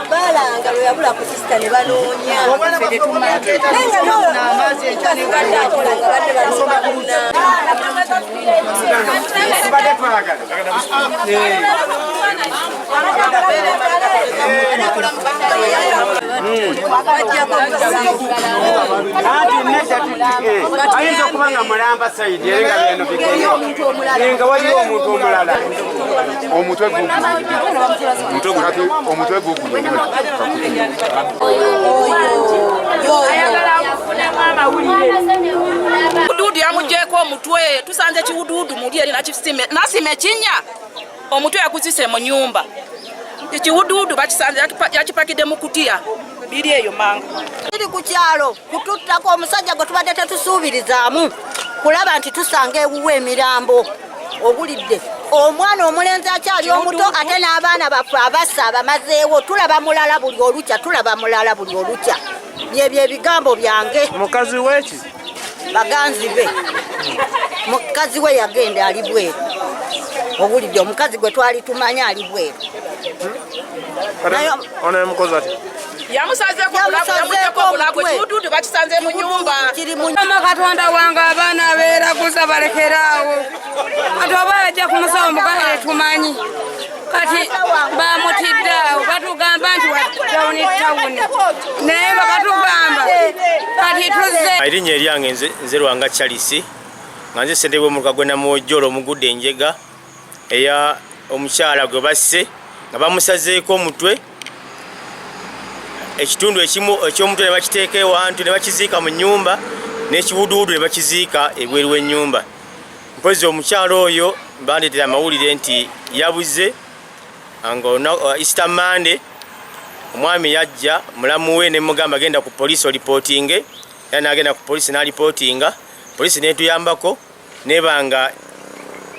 balanga lweyabula ku sisita ne banoonya ayinza okubanga mulamba saidi era nga bino bigenga waliwo omuntu omulala omutwe gugu Ududu yamujeko omutwe tusanze kiwududu muli eri nasime kinya omutwe yakuzise mu nyumba ekiwududu bakisanze yakipakide mu kutiya biri eyo manga iri ku kyalo kututtako omusajja gwe tubadde tetusuubirizaamu kulaba nti tusanga ewuwe emirambo obulidde omwana omulenzi akyali omuto ate n'abaana baffe abassa abamazeewo tulaba mulala buli olukya byebyo ebigambo byange. Mukazi weki baganzi be mukazi we yagenda ali bweru obulidde omukazi gwe twali tumanya ali bweru ono emukozi ati yamusazeko obulago kiwududu bakisanze mu nyumba Mama Katonda wange abaana beeraguza balekeraawo kati oba yajja kumusawo mugayire tumanyi kati bamutidde awo batugamba nti watawuni naye nga batugamba kati tuze erinnya eryange nze Lwanga Charles nga nze ssentebe w'omuluka gwe Namwojjolo omugudde enjega eya omukyala gwe basse nga bamusazeeko omutwe ekitundu ekimu eky'omutwe ne bakiteeka ewantu ne bakiziika mu nnyumba n'ekiwuduwudu ne bakiziika ebweru w'ennyumba. Mpozi omukyala oyo bandeetera amawulire nti yabuze nga Easter Monday omwami yajja mulamu we ne mugamba agenda ku poliisi olipootinge era n'agenda ku poliisi n'alipootinga poliisi n'etuyambako nebanga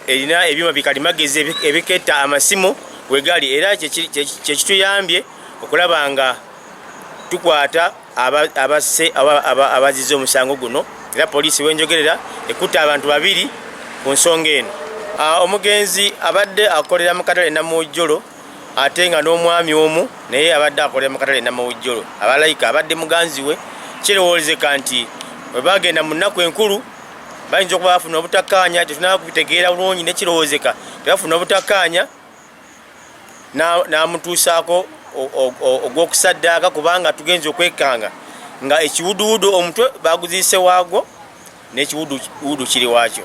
erina ebyuma bikalimagezi ebiketta amasimu wegali era kyekituyambye okulaba nga tukwata abazize omusango guno era poliisi wenjogerera ekutta abantu babiri ku nsonga eno. Omugenzi abadde akolera mu katale Namwojjolo ate nga n'omwami omu naye abadde akolera mu katale Namwojjolo abalayika abadde muganzi we kirowoozeka nti bwe bagenda mu nnaku enkulu bayinza okuba bafuna obutakkaanya tetunaba kubitegeera bulungi nekirowoozeka tebafuna obutakkaanya n'amutuusaako ogw'okusaddaaka kubanga tugenze okwekanga nga ekiwuduwudu omutwe baguziise waagwo n'ekiwuduwudu kiri waakyo.